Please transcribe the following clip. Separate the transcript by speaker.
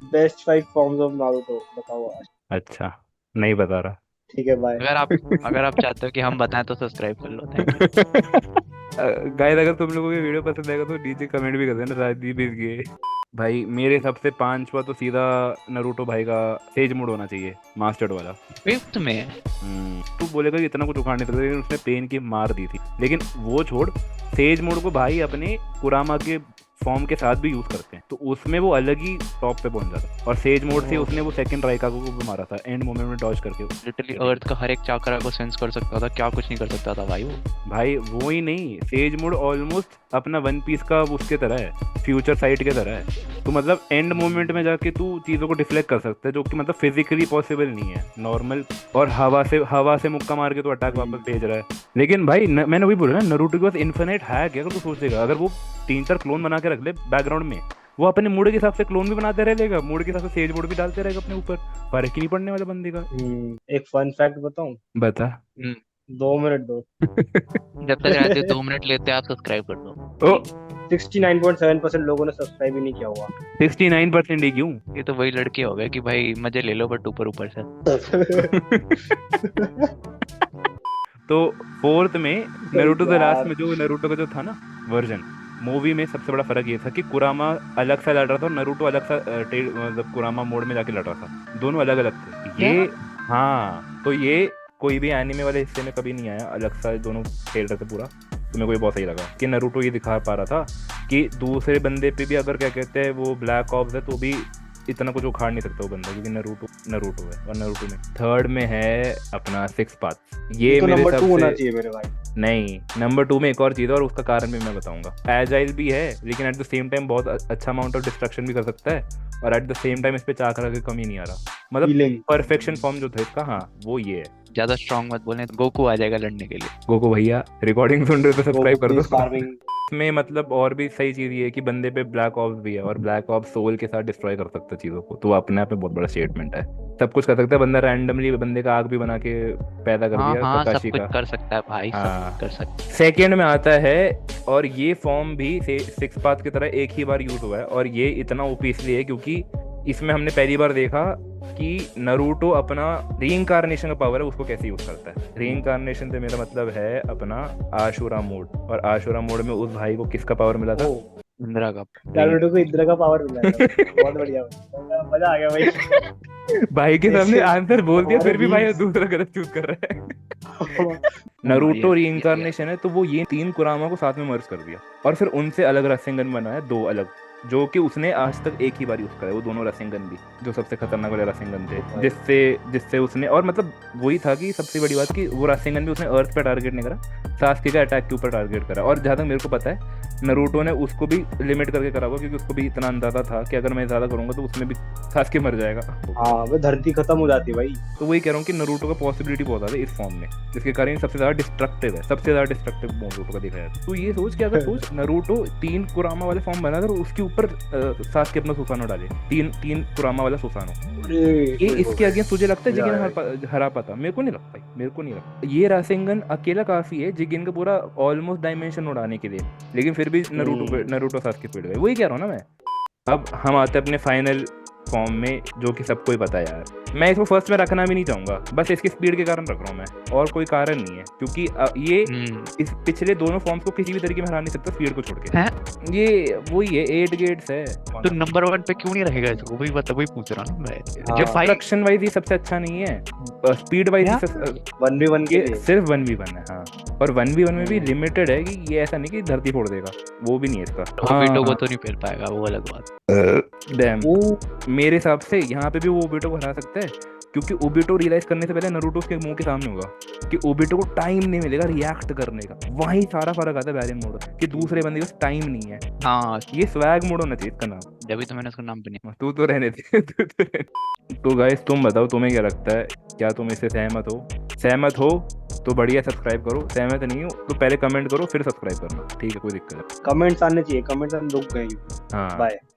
Speaker 1: Best 5 forms of Naruto बताओ आज।
Speaker 2: अच्छा, नहीं बता रहा।
Speaker 1: ठीक है बाय।
Speaker 3: अगर आप चाहते हो कि हम बताएं तो सब्सक्राइब कर लो। Thank you.
Speaker 2: गाइस, अगर तुम लोगों को वीडियो पसंद आएगा तो नीचे कमेंट भी कर देना राजदीप इसके। भाई मेरे हिसाब से पांचवा तो सीधा नरूटो भाई का सेज मोड होना चाहिए, मास्टर्ड वाला।
Speaker 3: फिफ्थ में
Speaker 2: तू बोलेगा कि इतना कुछ उखाड़ नहीं सकता, लेकिन उसने पेन की मार दी थी। लेकिन वो छोड़, सेज मोड को भाई अपने कुरामा के फॉर्म के साथ भी यूज करते हैं, तो उसमें वो अलग ही टॉप पे पहुंच जाता है। और सेज मोड से उसने वो सेकंड राइकागो को भी मारा था एंड मोमेंट में डॉज करके।
Speaker 3: लिटरली अर्थ का हर एक चाकरा को सेंस कर सकता था, क्या कुछ नहीं कर सकता था भाई वो।
Speaker 2: भाई वो ही नहीं, सेज मोड ऑलमोस्ट अपना वन पीस का उसके तरह है, फ्यूचर साइट के तरह है। तो मतलब एंड मोमेंट में जाके तू चीज़ों को डिफ्लेक्ट कर सकता है, जो कि मतलब फिजिकली पॉसिबल नहीं है नॉर्मल। और हवा से मुक्का मार के तो अटैक वापस भेज रहा है। लेकिन भाई मैंने वही बोला ना, नारुतो के पास इन्फिनिट है क्या? अगर तू सोचेगा, अगर वो 3-4 क्लोन बना के रख ले बैकग्राउंड में, वो अपने मूड के हिसाब से क्लोन भी बनाते रहेगा, मूड के हिसाब से सेज मोड भी डालते रहेगा अपने ऊपर। फर्क ही नहीं पड़ने वाला बंदे का।
Speaker 1: एक फन फैक्ट बताऊं?
Speaker 2: बता।
Speaker 1: 2 मिनट दो।
Speaker 3: जब तक रहते 2 मिनट लेते आप सब्सक्राइब कर दो।
Speaker 2: ओ,
Speaker 1: 69.7% लोगों ने सब्सक्राइब ही नहीं किया हुआ।
Speaker 2: 69% ही क्यों?
Speaker 3: ये तो वही लड़के हो गए कि भाई मजे ले लो बट ऊपर ऊपर से।
Speaker 2: तो फोर्थ में नारुतो द लास्ट
Speaker 1: यार
Speaker 2: में जो नारुतो का जो था ना वर्जन, मूवी में सबसे बड़ा फर्क ये था कि कुरामा अलग सा लड़ रहा था और नारुतो अलग सा मतलब कुरामा मोड में जाके लड़ रहा था। दोनों अलग अलग थे
Speaker 3: क्या?
Speaker 2: ये। हाँ, तो ये कोई भी एनिमे वाले हिस्से में कभी नहीं आया, अलग सा दोनों खेल रहे थे पूरा। तो मेरे को ये बहुत सही लगा कि नारुतो ये दिखा पा रहा था कि दूसरे बंदे पे भी अगर क्या कहते हैं वो ब्लैक ऑप्स है तो भी इतना कुछ उखाड़ नहीं सकता वो बंदा, क्योंकि नारुतो नारुतो है। और नारुतो में थर्ड में है अपना सिक्स पाथ। ये
Speaker 1: तो
Speaker 2: मेरे
Speaker 1: नंबर 2
Speaker 2: हिसाब
Speaker 1: होना
Speaker 2: से
Speaker 1: चाहिए मेरे भाई।
Speaker 2: नहीं, नंबर 2 में एक और चीज़ है और उसका कारण भी मैं बताऊंगा। एजाइल भी है, लेकिन एट द सेम टाइम बहुत अच्छा अमाउंट ऑफ डिस्ट्रक्शन भी कर सकता है। और एट द सेम टाइम इस पे चाकरा की कमी नहीं आ रहा, मतलब
Speaker 1: फीलिंग।
Speaker 2: परफेक्शन फॉर्म जो था इसका, हाँ वो ये है।
Speaker 3: ज्यादा स्ट्रांग मत बोले, गोकू आ जाएगा लड़ने के लिए।
Speaker 2: गोको भैया रिकॉर्डिंग सुन रहे हो तो
Speaker 1: गोकू
Speaker 2: सब्सक्राइब कर
Speaker 1: प्लीज
Speaker 2: दो।
Speaker 1: कार्विंग।
Speaker 2: में मतलब और भी सही चीज ये है कि बंदे पे ब्लैक ऑप्स भी है, और ब्लैक ऑप्स सोल के साथ डिस्ट्रॉय कर सकता है चीजों को, तो वो अपने आप में बहुत बड़ा स्टेटमेंट है। सब कुछ कर सकता है बंदा, रैंडमली बंदे का आग भी बना के पैदा कर
Speaker 3: हाँ
Speaker 2: दिया
Speaker 3: हाँ, सब
Speaker 2: ककाशी
Speaker 3: कुछ
Speaker 2: का।
Speaker 3: कर सकता है भाई, सब
Speaker 2: हाँ,
Speaker 3: कुछ कर सकता है।
Speaker 2: सेकेंड में आता है। और ये फॉर्म भी सिक्स पाथ की तरह एक ही बार यूज हुआ है, और ये इतना ओपी इसलिए है क्योंकि इसमें हमने पहली बार देखा कि नारुतो अपना रीइंकार्नेशन का पावर है उसको कैसे यूज करता है। रीइंकार्नेशन से मेरा मतलब है अपना आशुरा मोड, और आशुरा मोड में उस भाई को किसका पावर मिला था?
Speaker 3: इंदिरा का।
Speaker 1: नारुतो को इंद्र का पावर मिला है भाई। बहुत बढ़िया भाई। मजा आ गया भाई।
Speaker 2: भाई के सामने
Speaker 1: इससे
Speaker 2: आंसर बोल दिया
Speaker 1: हमारे
Speaker 2: फिर भी भाई
Speaker 1: मीम्स।
Speaker 2: दूसरा गलत चूज कर रहा है। नारुतो रीइंकार्नेशन है, तो वो ये 3 कुरामा को साथ में मर्ज कर दिया और फिर उनसे अलग रासेंगन बनाया, 2 अलग, जो कि उसने आज तक एक ही बार यूज करा है। वो दोनों रासेंगन भी जो सबसे खतरनाक वाले रासेंगन थे, जिससे जिससे उसने, और मतलब वही था कि सबसे बड़ी बात कि वो रासेंगन भी उसने अर्थ पे टारगेट नहीं करा, सास्के का अटैक के ऊपर टारगेट करा। और जहां तक मेरे को पता है नारुतो ने उसको भी लिमिट करके करा हुआ, क्योंकि उसको भी इतना अंदाजा था कि अगर मैं ज्यादा करूंगा तो उसमें भी सास्के मर जाएगा।
Speaker 1: हाँ वो धरती खत्म हो जाती है भाई।
Speaker 2: तो वही कह रहा हूँ कि नारुतो का पॉसिबिलिटी बहुत ज्यादा है इस फॉर्म में, जिसके कारण सबसे ज्यादा डिस्ट्रक्टिव है, सबसे ज्यादा डिस्ट्रक्टिव नारुतो का देखा जाए तो। ये सोच कि अगर सोच नारुतो 3 कुरामा वाले फॉर्म बना और उसके ऊपर सास्के अपना सुसानो डाले, तीन कुरामा वाला सुसानो, ये इसके अगेंस्ट तुझे लगता है जिगिन हरा पाता? मेरे को नहीं लगता भाई, मेरे को नहीं लगता। ये रासेंगन अकेला काफी है जिगिन का पूरा ऑलमोस्ट डायमेंशन उड़ाने के लिए, लेकिन फिर भी नारुतो सास्के पिट गए। वही कह रहा हूँ ना मैं। अब हम आते हैं अपने फाइनल फॉर्म में, जो कि सबको ही पता है यार। मैं इसको फर्स्ट में रखना भी नहीं चाहूंगा, बस इसकी स्पीड के कारण रख रहा हूँ मैं, और कोई कारण नहीं है, क्योंकि ये इस पिछले दोनों फॉर्म्स को किसी भी तरीके में हरा नहीं सकता स्पीड को छोड़ के। ये वही है, 8 गेट्स है।
Speaker 3: तो नंबर 1 पे क्यों नहीं रहेगा इसको? वही बता, वही पूछ रहा हूँ मैं।
Speaker 1: जब
Speaker 2: डिस्ट्रक्शन वाइज ही सबसे अच्छा नहीं है, स्पीड वाइज
Speaker 1: 1v1 के
Speaker 2: ये
Speaker 1: लिए
Speaker 2: सिर्फ 1v1 है। हाँ, और 1v1 में भी लिमिटेड है, कि ये ऐसा नहीं कि धरती फोड़ देगा, वो भी नहीं है इसका।
Speaker 3: ओबिटो को तो नहीं फेल पाएगा, वो अलग बात।
Speaker 2: डैम, मेरे हिसाब से यहाँ पे भी वो ओबिटो को हरा सकता है, क्योंकि ओबिटो रियलाइज करने से पहले नारुतो उसके मुंह के सामने होगा कि ओबिटो को टाइम नहीं मिलेगा रिएक्ट करने का। वहीं सारा फर्क आता है वैरिएंट मोड कि दूसरे बंदे के पास टाइम नहीं है।
Speaker 3: हाँ,
Speaker 2: ये स्वैग मोड होना चाहिए इसका नाम।
Speaker 3: जब तो मैंने उसका नाम भी नहीं।
Speaker 2: तू तो रहने दे। तो गाइस तुम बताओ, तुम्हें क्या लगता है? क्या तुम इससे सहमत हो? सहमत हो तो बढ़िया, सब्सक्राइब करो। सहमत नहीं हो तो पहले कमेंट करो फिर सब्सक्राइब करना, ठीक है? कोई दिक्कत है?
Speaker 1: कमेंट्स आने चाहिए, कमेंट्स हम रुक गए।
Speaker 2: हाँ,
Speaker 1: बाय।